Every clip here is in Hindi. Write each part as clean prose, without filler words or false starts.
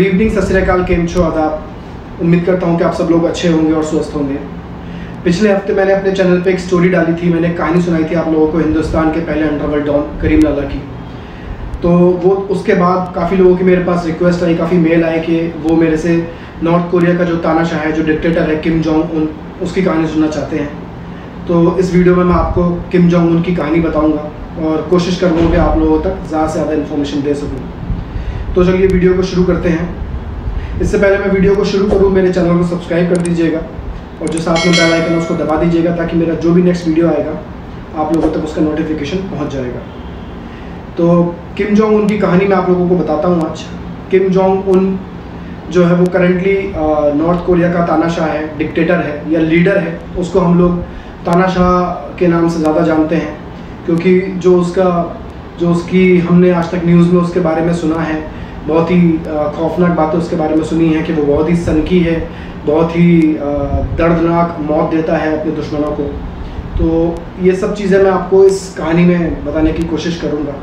गुड इवनिंग, सत श्री अकाल, केम छो, आदाब। उम्मीद करता हूँ कि आप सब लोग अच्छे होंगे और स्वस्थ होंगे। पिछले हफ्ते मैंने अपने चैनल पे एक स्टोरी डाली थी, मैंने कहानी सुनाई थी आप लोगों को हिंदुस्तान के पहले अंडरवर्ल्ड डॉन करीम लाला की। तो वो उसके बाद काफ़ी लोगों की मेरे पास रिक्वेस्ट आई, काफ़ी मेल आए कि वो मेरे से नॉर्थ कोरिया का जो तानाशाह है, जो डिक्टेटर है किम जोंग उन, उसकी कहानी सुनना चाहते हैं। तो इस वीडियो में मैं आपको किम जोंग उन की कहानी बताऊँगा और कोशिश करूँगा कि आप लोगों तक ज़्यादा से ज़्यादा इन्फॉर्मेशन दे सकूँ। तो चलिए वीडियो को शुरू करते हैं। इससे पहले मैं वीडियो को शुरू करूँ, मेरे चैनल को सब्सक्राइब कर दीजिएगा और जो साथ में बेल आइकन है उसको दबा दीजिएगा, ताकि मेरा जो भी नेक्स्ट वीडियो आएगा आप लोगों तक उसका नोटिफिकेशन पहुंच जाएगा। तो किम जोंग उन की कहानी मैं आप लोगों को बताता हूं आज। किम जोंग उन जो है वो करेंटली नॉर्थ कोरिया का तानाशाह है, डिक्टेटर है या लीडर है। उसको हम लोग तानाशाह के नाम से ज़्यादा जानते हैं, क्योंकि जो उसकी हमने आज तक न्यूज़ में उसके बारे में सुना है, बहुत ही खौफनाक बातें उसके बारे में सुनी है कि वो बहुत ही सनकी है, बहुत ही दर्दनाक मौत देता है अपने दुश्मनों को। तो ये सब चीज़ें मैं आपको इस कहानी में बताने की कोशिश करूँगा।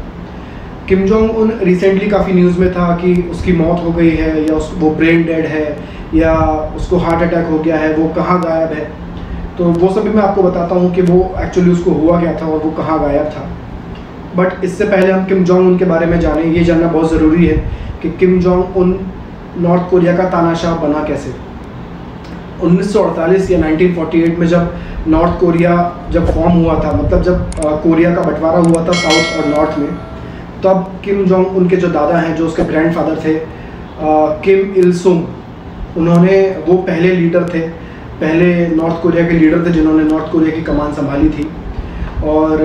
किम जोंग उन रिसेंटली काफ़ी न्यूज़ में था कि उसकी मौत हो गई है, या वो ब्रेन डेड है, या उसको हार्ट अटैक हो गया है, वो कहाँ गायब है। तो वो सब भी मैं आपको बताता हूँ कि वो एक्चुअली उसको हुआ क्या था और वो कहाँ गायब था। बट इससे पहले हम किम जोंग उन के बारे में जानें। ये जानना बहुत ज़रूरी है कि Kim Jong Un north Korea का तानाशाह बना कैसे। 1948 या 1948 में जब नॉर्थ कोरिया जब फॉर्म हुआ था, मतलब जब कोरिया का बंटवारा हुआ था साउथ और नॉर्थ में, तब किम जोंग उनके जो दादा हैं, जो उसके ग्रैंडफादर थे, किम इल सुंग, वो पहले लीडर थे, पहले नॉर्थ कोरिया के लीडर थे जिन्होंने नॉर्थ कोरिया की कमान संभाली थी। और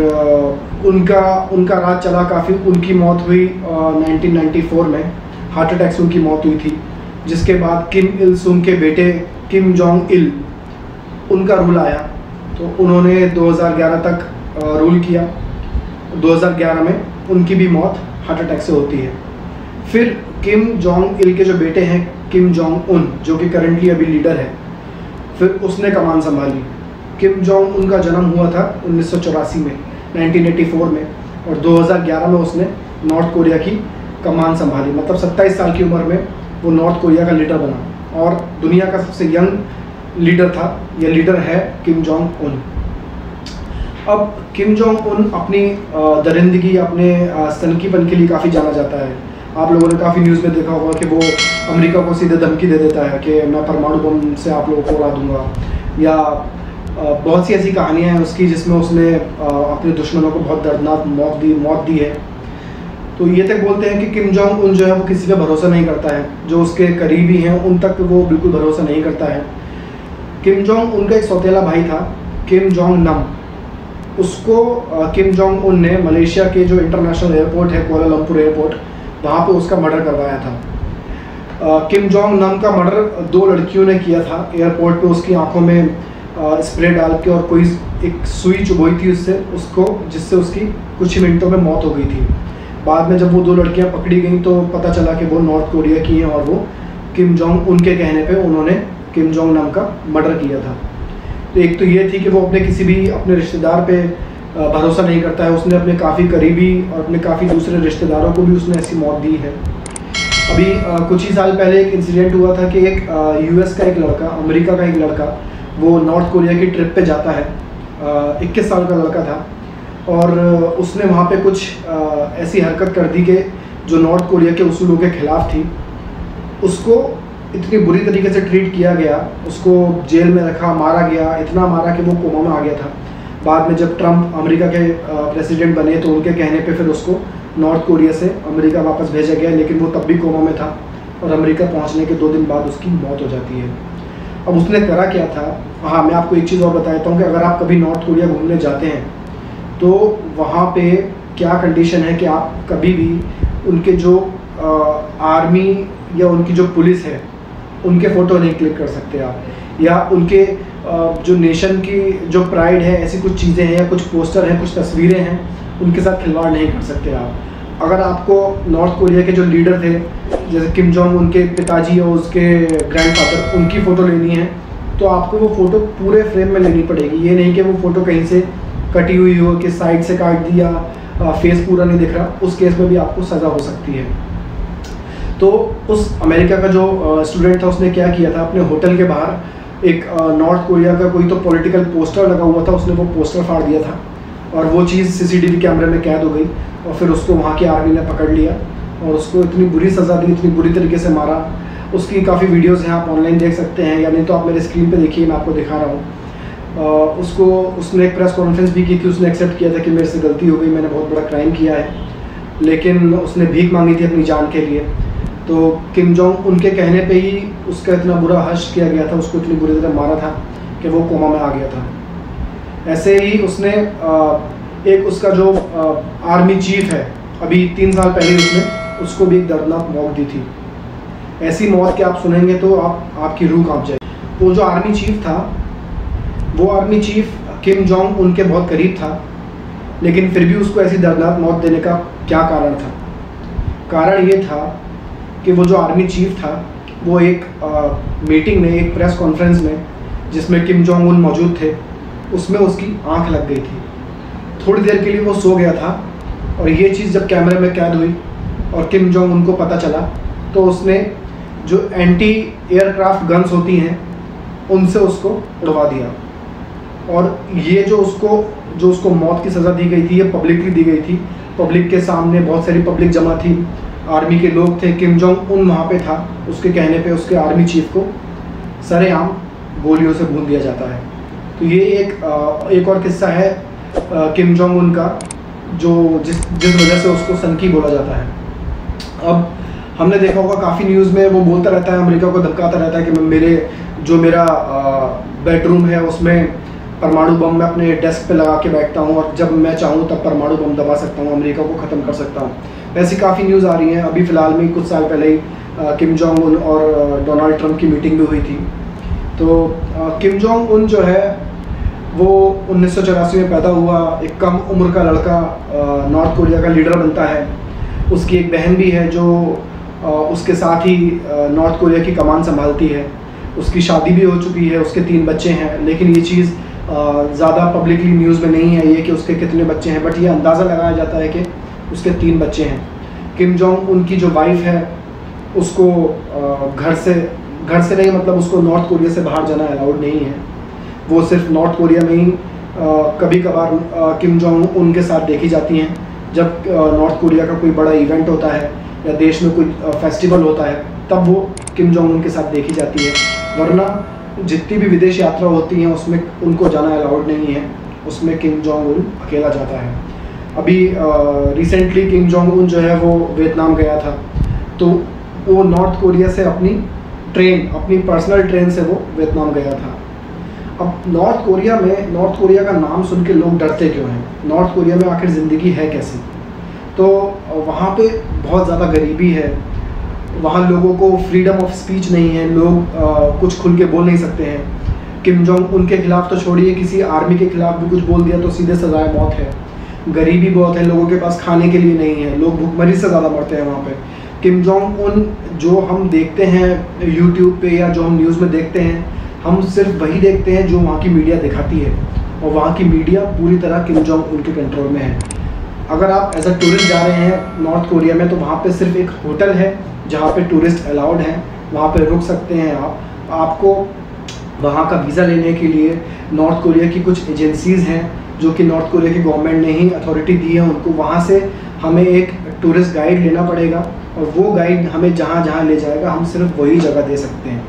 उनका राज चला काफ़ी। उनकी मौत हुई 1994 में, हार्ट अटैक से उनकी मौत हुई थी। जिसके बाद किम इल सुंग के बेटे किम जोंग इल, उनका रूल आया। तो उन्होंने 2011 तक रूल किया। 2011 में उनकी भी मौत हार्ट अटैक से होती है। फिर किम जोंग इल के जो बेटे हैं किम जोंग उन, जो कि करेंटली अभी लीडर है, फिर उसने कमान संभाली। किम जोंग उन का जन्म हुआ था 1984 में, 1984 में, और 2011 में उसने नॉर्थ कोरिया की कमान संभाली। मतलब 27 साल की उम्र में वो नॉर्थ कोरिया का लीडर बना और दुनिया का सबसे यंग लीडर था, या लीडर है किम जोंग उन। अब किम जोंग उन अपनी दरिंदगी, अपने सनकीपन के लिए काफ़ी जाना जाता है। आप लोगों ने काफ़ी न्यूज़ में देखा होगा कि वो अमेरिका को सीधे धमकी दे देता है कि मैं परमाणु बम से आप लोगों को उड़ा दूंगा, या बहुत सी ऐसी कहानियाँ हैं उसकी जिसमें उसने अपने दुश्मनों को बहुत दर्दनाक मौत दी है। तो ये तक बोलते हैं कि किम जोंग उन जो है वो किसी पे भरोसा नहीं करता है, जो उसके करीबी हैं उन तक वो बिल्कुल भरोसा नहीं करता है। किम जोंग उनका एक सौतेला भाई था, किम जोंग नम। उसको किम जोंग उन ने मलेशिया के जो इंटरनेशनल एयरपोर्ट है, कोलालमपुर एयरपोर्ट, वहाँ पे उसका मर्डर करवाया था। किम जोंग नम का मर्डर 2 लड़कियों ने किया था एयरपोर्ट पे। उसकी आंखों में स्प्रे डाल के और कोई एक सुई चुभोई थी उसको, जिससे उसकी कुछ ही मिनटों में मौत हो गई थी। बाद में जब वो 2 लड़कियां पकड़ी गईं तो पता चला कि वो नॉर्थ कोरिया की हैं और वो किम जोंग उनके कहने पे उन्होंने किम जोंग नम का मर्डर किया था। तो एक तो ये थी कि वो किसी भी अपने रिश्तेदार पे भरोसा नहीं करता है। उसने अपने काफ़ी करीबी और अपने काफ़ी दूसरे रिश्तेदारों को भी उसने ऐसी मौत दी है। अभी कुछ ही साल पहले एक इंसिडेंट हुआ था कि एक US का एक लड़का, अमेरिका का एक लड़का, वो नॉर्थ कोरिया की ट्रिप पे जाता है। 21 साल का लड़का था और उसने वहाँ पे कुछ ऐसी हरकत कर दी कि जो नॉर्थ कोरिया के उसूलों के खिलाफ थी। उसको इतनी बुरी तरीके से ट्रीट किया गया, उसको जेल में रखा, मारा गया, इतना मारा कि वो कोमा में आ गया था। बाद में जब ट्रम्प अमेरिका के प्रेसिडेंट बने तो उनके कहने पे फिर उसको नॉर्थ कोरिया से अमेरिका वापस भेजा गया, लेकिन वो तब भी कोमा में था और अमेरिका पहुँचने के 2 दिन बाद उसकी मौत हो जाती है। अब उसने करा क्या था? हाँ, मैं आपको एक चीज़ और बताता हूँ कि अगर आप कभी नॉर्थ कोरिया घूमने जाते हैं तो वहाँ पे क्या कंडीशन है कि आप कभी भी उनके जो आर्मी या उनकी जो पुलिस है उनके फ़ोटो नहीं क्लिक कर सकते आप, या उनके जो नेशन की जो प्राइड है, ऐसी कुछ चीज़ें हैं या कुछ पोस्टर हैं, कुछ तस्वीरें हैं, उनके साथ खिलवाड़ नहीं कर सकते आप। अगर आपको नॉर्थ कोरिया के जो लीडर थे, जैसे किम जोंग उनके पिताजी और उसके ग्रैंडफादर, उनकी फ़ोटो लेनी है तो आपको वो फ़ोटो पूरे फ्रेम में लेनी पड़ेगी। ये नहीं कि वो फ़ोटो कहीं से कटी हुई हो, कि साइड से काट दिया, फेस पूरा नहीं दिख रहा, उस केस में भी आपको सज़ा हो सकती है। तो उस अमेरिका का जो स्टूडेंट था उसने क्या किया था, अपने होटल के बाहर एक नॉर्थ कोरिया का कोई तो पॉलिटिकल पोस्टर लगा हुआ था, उसने वो पोस्टर फाड़ दिया था और वो चीज़ CCTV कैमरे में कैद हो गई और फिर उसको वहाँ की आर्मी ने पकड़ लिया और उसको इतनी बुरी सज़ा दी, इतनी बुरी तरीके से मारा। उसकी काफ़ी वीडियोस हैं, आप ऑनलाइन देख सकते हैं, या नहीं तो आप मेरे स्क्रीन पे देखिए, मैं आपको दिखा रहा हूँ। उसने एक प्रेस कॉन्फ्रेंस भी की थी, उसने एक्सेप्ट किया था कि मेरे से गलती हो गई, मैंने बहुत बड़ा क्राइम किया है, लेकिन उसने भीख मांगी थी अपनी जान के लिए। तो किम जोंग उनके कहने पे ही उसका इतना बुरा हश्र किया गया था, उसको इतनी बुरी तरह मारा था कि वो कोमा में आ गया था। ऐसे ही उसने एक उसका जो आर्मी चीफ है, अभी 3 साल पहले उसको भी एक दर्दनाक मौत दी थी। ऐसी मौत कि आप सुनेंगे तो आपकी रूह कांप जाएगी। वो जो आर्मी चीफ था, वो आर्मी चीफ किम जोंग उनके बहुत करीब था, लेकिन फिर भी उसको ऐसी दर्दनाक मौत देने का क्या कारण था? कारण ये था कि वो जो आर्मी चीफ था वो एक मीटिंग में, एक प्रेस कॉन्फ्रेंस में जिसमें किम जोंग उन मौजूद थे, उसमें उसकी आंख लग गई थी। थोड़ी देर के लिए वो सो गया था और ये चीज़ जब कैमरे में कैद हुई और किम जोंग उनको पता चला तो उसने जो एंटी एयरक्राफ्ट गन्स होती हैं उनसे उसको उड़वा दिया। और ये जो उसको मौत की सज़ा दी गई थी, ये पब्लिकली दी गई थी, पब्लिक के सामने बहुत सारी पब्लिक जमा थी, आर्मी के लोग थे, किम जोंग उन वहाँ पे था, उसके कहने पे उसके आर्मी चीफ को सरेआम गोलियों से भून दिया जाता है। तो ये एक और किस्सा है किम जोंग उन का, जो जिस वजह से उसको सनकी बोला जाता है। अब हमने देखा होगा काफ़ी न्यूज़ में वो बोलता रहता है, अमेरिका को धमकाता रहता है कि मेरा बेडरूम है उसमें परमाणु बम मैं अपने डेस्क पे लगा के बैठता हूँ और जब मैं चाहूँ तब परमाणु बम दबा सकता हूँ, अमेरिका को ख़त्म कर सकता हूँ। ऐसी काफ़ी न्यूज़ आ रही हैं। अभी फ़िलहाल में कुछ साल पहले ही किम जोंग उन और डोनाल्ड ट्रंप की मीटिंग भी हुई थी। तो किम जोंग उन जो है वो 1984 में पैदा हुआ, एक कम उम्र का लड़का नॉर्थ कोरिया का लीडर बनता है। उसकी एक बहन भी है जो उसके साथ ही नॉर्थ कोरिया की कमान संभालती है। उसकी शादी भी हो चुकी है, उसके 3 बच्चे हैं, लेकिन ये चीज़ ज़्यादा पब्लिकली न्यूज़ में नहीं है ये कि उसके कितने बच्चे हैं, बट ये अंदाज़ा लगाया जाता है कि उसके 3 बच्चे हैं। किम जोंग उनकी जो वाइफ है उसको घर से नहीं, मतलब उसको नॉर्थ कोरिया से बाहर जाना अलाउड नहीं है। वो सिर्फ नॉर्थ कोरिया में ही कभी कभार किम जोंग उनके साथ देखी जाती हैं। जब नॉर्थ कोरिया का कोई बड़ा इवेंट होता है या देश में कोई फेस्टिवल होता है तब वो किम जोंग उन के साथ देखी जाती है, वरना जितनी भी विदेश यात्रा होती हैं उसमें उनको जाना अलाउड नहीं है, उसमें किम जोंग उन अकेला जाता है। अभी रिसेंटली किम जोंग उन जो है वो वियतनाम गया था, तो वो नॉर्थ कोरिया से अपनी पर्सनल ट्रेन से वो वियतनाम गया था। अब नॉर्थ कोरिया का नाम सुन के लोग डरते क्यों हैं? नॉर्थ कोरिया में आखिर ज़िंदगी है कैसी? तो वहाँ पे बहुत ज़्यादा गरीबी है, वहाँ लोगों को फ्रीडम ऑफ स्पीच नहीं है, लोग कुछ खुल के बोल नहीं सकते हैं। किम जोंग उनके खिलाफ तो छोड़िए, किसी आर्मी के खिलाफ भी कुछ बोल दिया तो सीधे सजाए मौत है। गरीबी बहुत है, लोगों के पास खाने के लिए नहीं है, लोग भूखमरी से ज़्यादा मरते हैं वहाँ पे। किम जोंग उन जो हम देखते हैं यूट्यूब पे या जो हम न्यूज़ में देखते हैं, हम सिर्फ वही देखते हैं जो वहाँ की मीडिया दिखाती है, और वहाँ की मीडिया पूरी तरह किम जोंग उनके कंट्रोल में है। अगर आप एज अ टूरिस्ट जा रहे हैं नॉर्थ कोरिया में तो वहाँ पे सिर्फ एक होटल है जहाँ पे टूरिस्ट अलाउड हैं, वहाँ पे रुक सकते हैं आपको वहाँ का वीज़ा लेने के लिए नॉर्थ कोरिया की कुछ एजेंसीज़ हैं जो कि नॉर्थ कोरिया की गवर्नमेंट ने ही अथॉरिटी दी है उनको, वहाँ से हमें एक टूरिस्ट गाइड लेना पड़ेगा और वो गाइड हमें जहाँ जहाँ ले जाएगा हम सिर्फ वही जगह दे सकते हैं,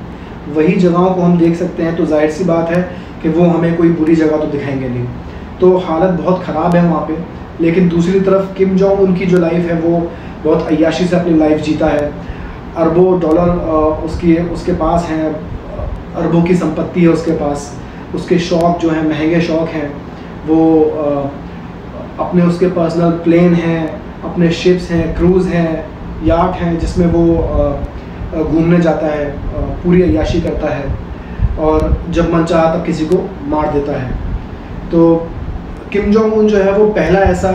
वही जगहों को हम देख सकते हैं। तो जाहिर सी बात है कि वो हमें कोई बुरी जगह तो दिखाएंगे नहीं। तो हालत बहुत ख़राब है वहाँ पे। लेकिन दूसरी तरफ किम जोंग उनकी जो लाइफ है वो बहुत अय्याशी से अपनी लाइफ जीता है। अरबों डॉलर उसके पास हैं, अरबों की संपत्ति है उसके पास। उसके शौक़ जो हैं महंगे शौक़ हैं, वो अपने उसके पर्सनल प्लेन हैं, अपने शिप्स हैं, क्रूज़ हैं, याट हैं जिसमें वो घूमने जाता है, पूरी अय्याशी करता है और जब मन चाहा तब किसी को मार देता है। तो किम जोंग उन जो है वो पहला ऐसा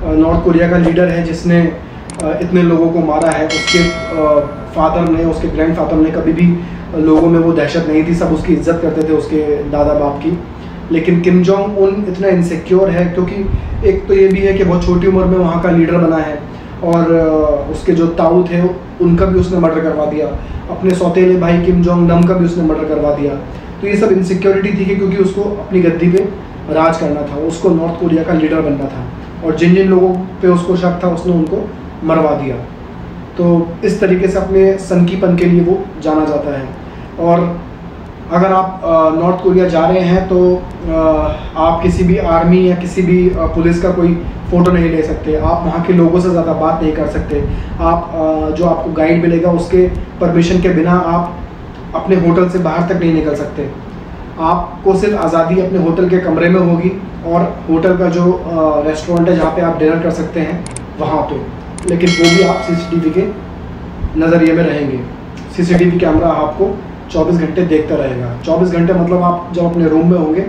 नॉर्थ कोरिया का लीडर है जिसने इतने लोगों को मारा है। उसके फादर ने, उसके ग्रैंडफादर ने कभी भी लोगों में वो दहशत नहीं थी, सब उसकी इज्जत करते थे उसके दादा बाप की। लेकिन किम जोंग उन इतना इनसिक्योर है क्योंकि एक तो ये भी है कि बहुत छोटी उम्र में वहाँ का लीडर बना है और उसके जो ताऊ थे उनका भी उसने मर्डर करवा दिया, अपने सौतेले भाई किम जोंग नम का भी उसने मर्डर करवा दिया। तो ये सब इनसिक्योरिटी थी कि क्योंकि उसको अपनी गद्दी पे राज करना था, उसको नॉर्थ कोरिया का लीडर बनना था, और जिन जिन लोगों पे उसको शक था उसने उनको मरवा दिया। तो इस तरीके से अपने सनकीपन के लिए वो जाना जाता है। और अगर आप नॉर्थ कोरिया जा रहे हैं तो आप किसी भी आर्मी या किसी भी पुलिस का कोई फ़ोटो नहीं ले सकते, आप वहाँ के लोगों से ज़्यादा बात नहीं कर सकते, आप जो आपको गाइड मिलेगा उसके परमिशन के बिना आप अपने होटल से बाहर तक नहीं निकल सकते। आपको सिर्फ आज़ादी अपने होटल के कमरे में होगी, और होटल का जो रेस्टोरेंट है जहाँ पे आप डिनर कर सकते हैं वहाँ पे, लेकिन वो भी आप सीसीटीवी के नज़रिए में रहेंगे। सीसीटीवी कैमरा आपको 24 घंटे देखता रहेगा। 24 घंटे मतलब आप जब अपने रूम में होंगे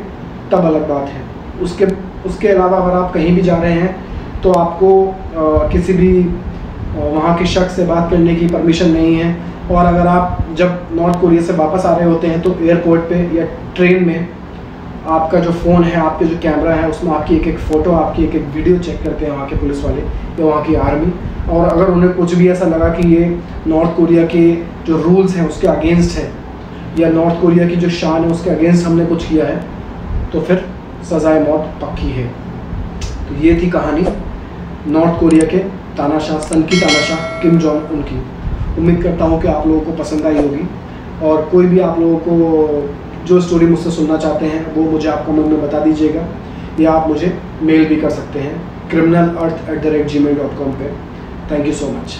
तब अलग बात है। उसके अलावा अगर आप कहीं भी जा रहे हैं तो आपको किसी भी वहाँ के शख्स से बात करने की परमिशन नहीं है। और अगर आप जब नॉर्थ कोरिया से वापस आ रहे होते हैं तो एयरपोर्ट पे या ट्रेन में आपका जो फ़ोन है, आपके जो कैमरा है, उसमें आपकी एक एक फ़ोटो, आपकी एक एक वीडियो चेक करते हैं वहाँ के पुलिस वाले या वहाँ की आर्मी। और अगर उन्हें कुछ भी ऐसा लगा कि ये नॉर्थ कोरिया के जो रूल्स हैं उसके अगेंस्ट है, या नॉर्थ कोरिया की जो शान है उसके अगेंस्ट हमने कुछ किया है, तो फिर सज़ाए मौत पक्की है। तो ये थी कहानी नॉर्थ कोरिया के तानाशाह, सनकी तानाशाह किम जोंग उन की। उम्मीद करता हूँ कि आप लोगों को पसंद आई होगी, और कोई भी आप लोगों को जो स्टोरी मुझसे सुनना चाहते हैं वो मुझे आप कमेंट में बता दीजिएगा, या आप मुझे मेल भी कर सकते हैं criminalearth@gmail.com पे। Thank you so much.